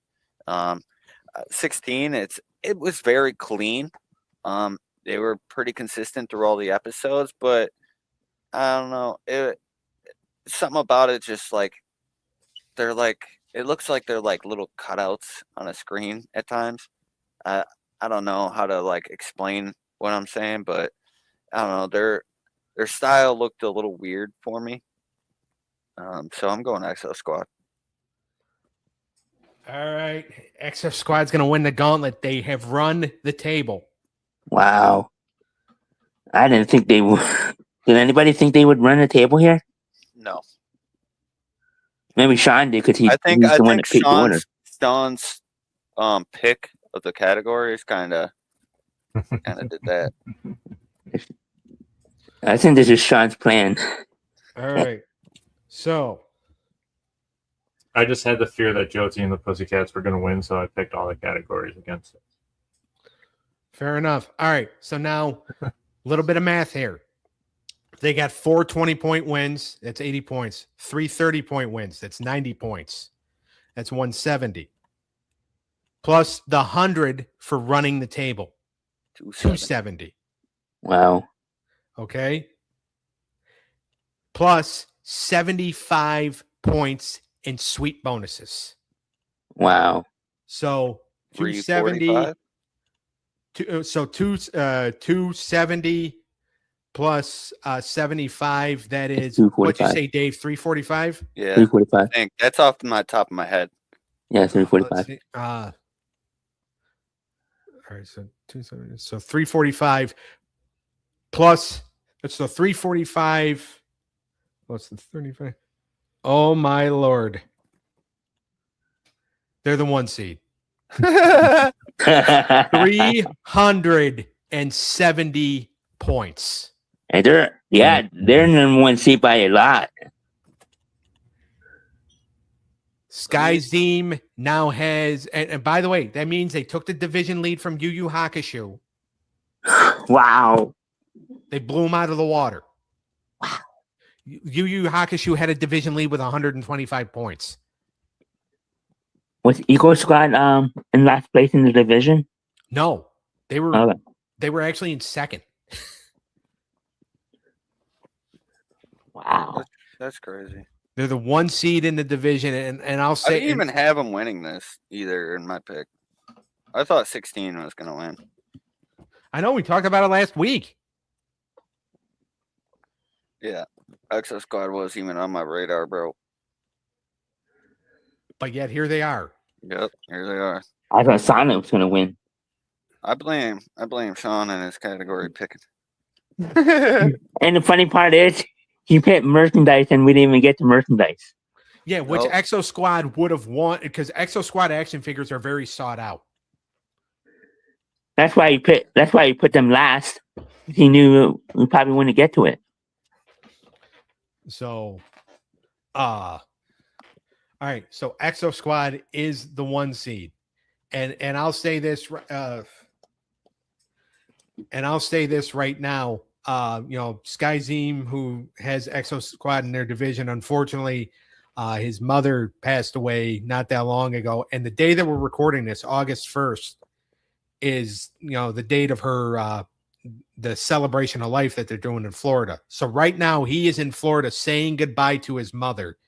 [SPEAKER 5] 16, it was very clean. They were pretty consistent through all the episodes, but I don't know. Something about it just like they're like it looks like they're like little cutouts on a screen at times. I don't know how to like explain what I'm saying, but I don't know. Their style looked a little weird for me. So I'm going Exo Squad.
[SPEAKER 2] All right, Exo Squad's going to win the gauntlet. They have run the table.
[SPEAKER 6] Wow. I didn't think they would. Did anybody think they would run the table here?
[SPEAKER 5] No,
[SPEAKER 6] Maybe Sean did because he's
[SPEAKER 5] I
[SPEAKER 6] the one
[SPEAKER 5] think
[SPEAKER 6] that picked the order.
[SPEAKER 5] Sean's pick of the categories kind of did that.
[SPEAKER 6] I think this is Sean's plan.
[SPEAKER 2] All right. So,
[SPEAKER 4] I just had the fear that Josie and the Pussycats were going to win, so I picked all the categories against it.
[SPEAKER 2] fair enough. All right. So now a little bit of math here. They got 4 20-point wins. That's 80 points. 3 30-point wins. That's 90 points. That's 170. Plus the 100 for running the table. 270.
[SPEAKER 6] Wow.
[SPEAKER 2] Okay. Plus 75 points in sweet bonuses.
[SPEAKER 6] Wow.
[SPEAKER 2] So 270.
[SPEAKER 5] 345?
[SPEAKER 2] So 270 plus 75. That is what you
[SPEAKER 6] 245.
[SPEAKER 2] say, Dave? 345.
[SPEAKER 5] Yeah,
[SPEAKER 6] 345.
[SPEAKER 5] I think that's off my top of my head.
[SPEAKER 6] Yeah,
[SPEAKER 2] Let's
[SPEAKER 6] 345.
[SPEAKER 2] see. All right, so 270. So 345 plus. So 345. What's the 35? Oh my lord! They're the 1 seed. 370 points.
[SPEAKER 6] And they're number 1 seed by a lot.
[SPEAKER 2] Sky's team now has, and by the way, that means they took the division lead from Yu Yu Hakusho.
[SPEAKER 6] Wow.
[SPEAKER 2] They blew him out of the water. Wow. Yu Yu Hakusho had a division lead with 125 points.
[SPEAKER 6] Was Eco Squad in last place in the division?
[SPEAKER 2] No, they were
[SPEAKER 6] Okay.
[SPEAKER 2] they were actually in second.
[SPEAKER 6] Wow.
[SPEAKER 5] That's crazy.
[SPEAKER 2] They're the 1 seed in the division, and I'll
[SPEAKER 5] I
[SPEAKER 2] say
[SPEAKER 5] didn't even have them winning this either in my pick. I thought 16 was going to win.
[SPEAKER 2] I know we talked about it last week.
[SPEAKER 5] Yeah, Exo Squad was even on my radar, bro.
[SPEAKER 2] But yet here they are.
[SPEAKER 5] Yep, here they are.
[SPEAKER 6] I thought Sonic was going to win.
[SPEAKER 5] I blame Sean and his category picking.
[SPEAKER 6] And the funny part is, he picked merchandise and we didn't even get to merchandise.
[SPEAKER 2] Yeah, which
[SPEAKER 5] Nope.
[SPEAKER 2] Exo Squad would have won because Exo Squad action figures are very sought out.
[SPEAKER 6] That's why he put them last. He knew we probably wouldn't get to it.
[SPEAKER 2] So, all right. So Exo Squad is the 1 seed, and I'll say this, right now. Sky Zim, who has Exo Squad in their division, unfortunately, his mother passed away not that long ago, and the day that we're recording this, August 1st, is the date of her the celebration of life that they're doing in Florida. So right now he is in Florida saying goodbye to his mother.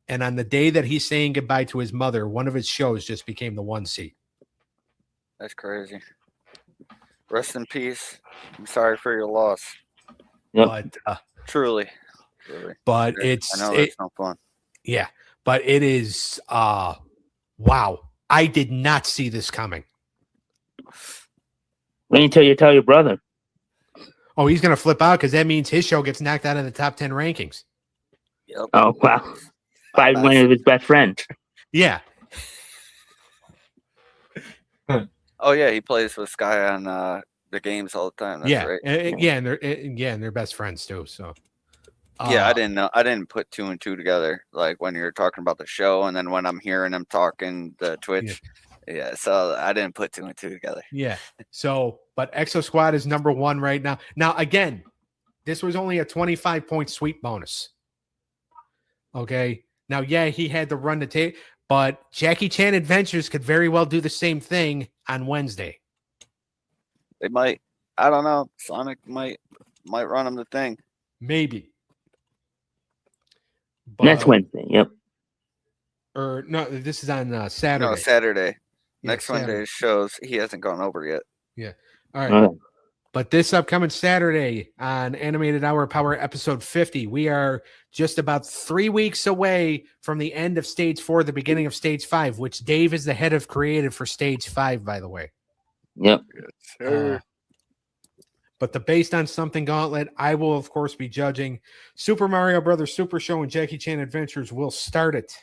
[SPEAKER 2] And on the day that he's saying goodbye to his mother, one of his shows just became the 1 seed.
[SPEAKER 5] That's crazy. Rest in peace. I'm sorry for your loss.
[SPEAKER 6] Yep.
[SPEAKER 5] Truly.
[SPEAKER 2] But
[SPEAKER 5] I know that's no fun.
[SPEAKER 2] yeah, but it is wow. I did not see this coming.
[SPEAKER 6] Wait until you tell your brother.
[SPEAKER 2] Oh, he's gonna flip out because that means his show gets knocked out of the top 10 rankings.
[SPEAKER 5] Yep.
[SPEAKER 6] Oh, wow. By one
[SPEAKER 5] That's-
[SPEAKER 6] of his best friends.
[SPEAKER 2] Yeah.
[SPEAKER 5] Oh yeah, he plays with Sky on the games all the time. That's
[SPEAKER 2] Yeah.
[SPEAKER 5] right.
[SPEAKER 2] And they're best friends too. So
[SPEAKER 5] Yeah, I didn't know. I didn't put 2 and 2 together. Like when you're talking about the show, and then when I'm hearing him talking the Twitch. Yeah, so I didn't put 2 and 2 together.
[SPEAKER 2] Yeah. So, but Exosquad is number 1 right now. Now, again, this was only a 25-point sweep bonus. Okay. Now, yeah, he had to run the tape, but Jackie Chan Adventures could very well do the same thing on Wednesday.
[SPEAKER 5] They might. I don't know. Sonic might run him the thing.
[SPEAKER 2] Maybe. But,
[SPEAKER 6] Next Wednesday. Yep.
[SPEAKER 2] Or no, this is on Saturday.
[SPEAKER 5] No, Saturday.
[SPEAKER 2] Yeah,
[SPEAKER 5] Next
[SPEAKER 2] Saturday.
[SPEAKER 5] Wednesday shows he hasn't gone over yet.
[SPEAKER 2] All right.
[SPEAKER 6] Okay.
[SPEAKER 2] But this upcoming Saturday on Animated Hour Power episode 50, we are just about 3 weeks away from the end of stage 4, the beginning of stage 5, which Dave is the head of creative for stage 5, by the way.
[SPEAKER 6] Yep.
[SPEAKER 2] But the Based on Something Gauntlet, I will, of course, be judging. Super Mario Brothers Super Show and Jackie Chan Adventures will start it.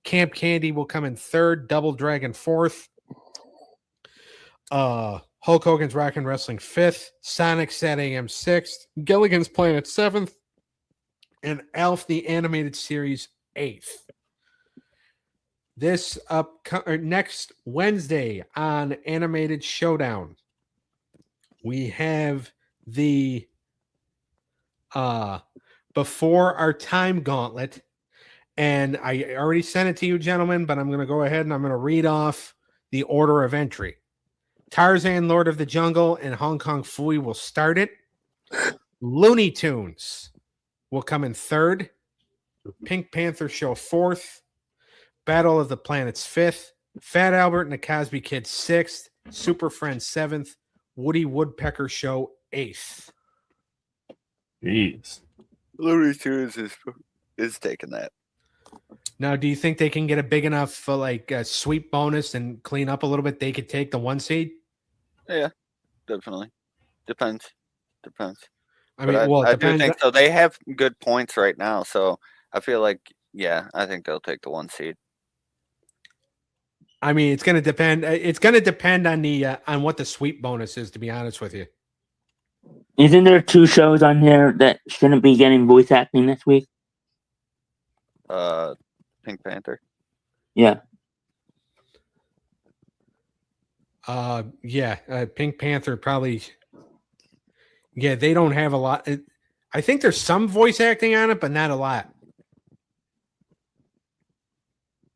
[SPEAKER 2] Camp Candy will come in 3rd, Double Dragon 4th. Hulk Hogan's Rockin' Wrestling 5th, Sonic Sat AM 6th, Gilligan's Planet 7th, and Alf the Animated Series 8th. This next Wednesday on Animated Showdown, we have the Before Our Time Gauntlet. And I already sent it to you, gentlemen, but I'm going to go ahead and I'm going to read off the order of entry. Tarzan, Lord of the Jungle, and Hong Kong Phooey will start it. Looney Tunes will come in 3rd. Pink Panther Show 4th. Battle of the Planets 5th. Fat Albert and the Cosby Kids 6th. Super Friends 7th. Woody Woodpecker Show 8th.
[SPEAKER 4] Jeez.
[SPEAKER 5] Looney Tunes is taking that.
[SPEAKER 2] Now, do you think they can get a big enough sweep bonus and clean up a little bit? They could take the 1 seed?
[SPEAKER 5] Yeah, definitely. Depends.
[SPEAKER 2] I mean,
[SPEAKER 5] But
[SPEAKER 2] it
[SPEAKER 5] I do
[SPEAKER 2] depends.
[SPEAKER 5] think so. They have good points right now, so I feel like, yeah, I think they'll take the 1 seed.
[SPEAKER 2] I mean, it's going to depend. It's going to depend on the on what the sweep bonus is, to be honest with you.
[SPEAKER 6] Isn't there 2 shows on here that shouldn't be getting voice acting this week?
[SPEAKER 5] Pink Panther.
[SPEAKER 6] Yeah.
[SPEAKER 2] Pink Panther probably. Yeah, they don't have a lot. I think there's some voice acting on it, but not a lot.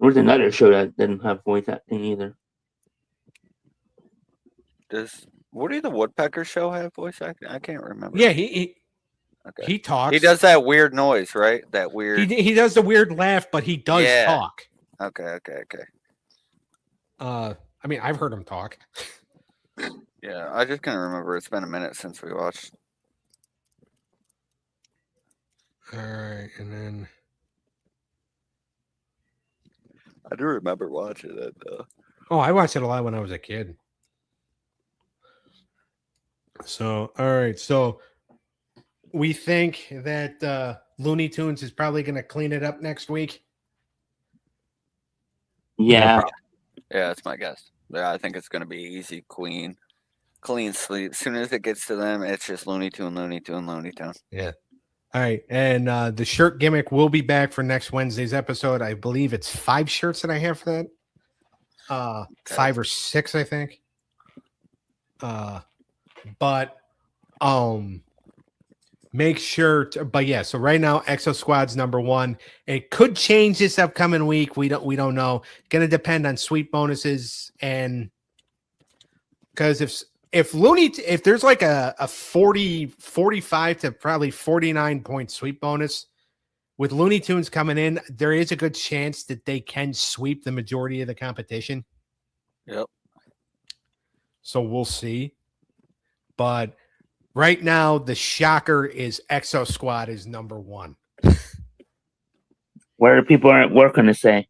[SPEAKER 6] There's another show that didn't have voice acting either.
[SPEAKER 5] Does Woody the Woodpecker Show have voice acting? I can't remember.
[SPEAKER 2] Yeah, he
[SPEAKER 5] Okay.
[SPEAKER 2] talks.
[SPEAKER 5] He does that weird noise, right? That weird.
[SPEAKER 2] He does the weird laugh, but he does
[SPEAKER 5] Yeah.
[SPEAKER 2] talk.
[SPEAKER 5] Okay.
[SPEAKER 2] I mean, I've heard him talk.
[SPEAKER 5] Yeah, I just can't remember. It's been a minute since we watched.
[SPEAKER 2] All right, and then
[SPEAKER 5] I do remember watching it though.
[SPEAKER 2] I watched it a lot when I was a kid. So, all right, so we think that Looney Tunes is probably going to clean it up next week.
[SPEAKER 6] Yeah.
[SPEAKER 5] Yeah, that's my guess. Yeah, I think it's going to be easy, clean sleep. As soon as it gets to them, it's just Looney Tune.
[SPEAKER 2] Yeah. All right, and the shirt gimmick will be back for next Wednesday's episode. I believe it's 5 shirts that I have for that. 5 or 6, I think. But make sure to, but yeah, so right now Exosquad's number 1. It could change this upcoming week. We don't know. Gonna depend on sweep bonuses, and because if there's like a 45 to probably 49 point sweep bonus with Looney Tunes coming in, there is a good chance that they can sweep the majority of the competition.
[SPEAKER 5] Yep.
[SPEAKER 2] So we'll see. But right now, the shocker is Exosquad is number 1.
[SPEAKER 6] What are people at work going to say?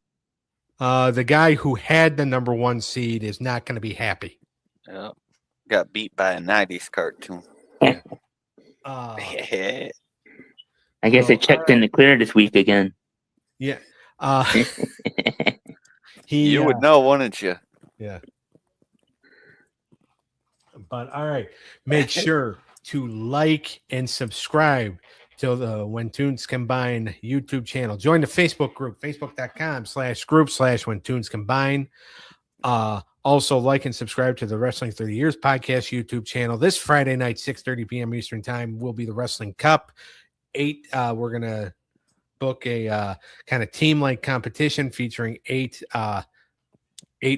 [SPEAKER 2] The guy who had the number 1 seed is not going to be happy.
[SPEAKER 5] Yep. got beat by a 90s cartoon.
[SPEAKER 2] Uh,
[SPEAKER 6] I guess
[SPEAKER 2] So,
[SPEAKER 6] I checked in the clear this week again.
[SPEAKER 2] yeah. He
[SPEAKER 5] You would know, wouldn't you?
[SPEAKER 2] Yeah. But all right, make sure to like and subscribe to the When Tunes Combine YouTube channel. Join the Facebook group, facebook.com/group/When Tunes Combine. Also like and subscribe to the Wrestling 30 Years podcast YouTube channel. This Friday night, 6:30 p.m. Eastern time, will be the Wrestling Cup. We're gonna book a kind of team-like competition featuring eight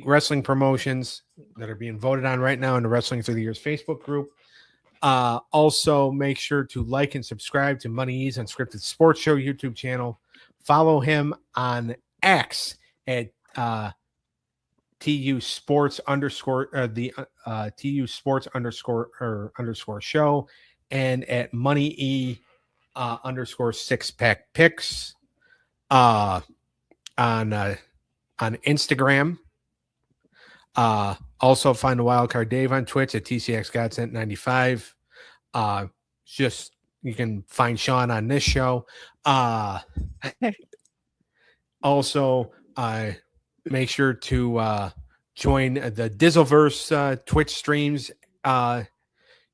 [SPEAKER 2] wrestling promotions that are being voted on right now in the Wrestling Through the Years Facebook group. Also, make sure to like and subscribe to Money E's Unscripted Sports Show YouTube channel. Follow him on X at TU Sports TU Sports underscore show, and at Money E underscore six pack picks on Instagram. Also find the Wildcard Dave on Twitch at TCX Godsent 95. Just you can find Sean on this show. Also, make sure to join the Dizzleverse Twitch streams.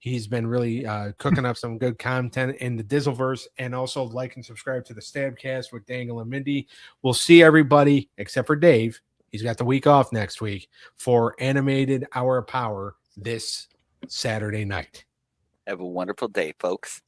[SPEAKER 2] He's been really cooking up some good content in the Dizzleverse, and also like and subscribe to the Stabcast with Dangle and Mindy. We'll see everybody except for Dave. He's got the week off next week for Animated Hour of Power this Saturday night.
[SPEAKER 5] Have a wonderful day, folks.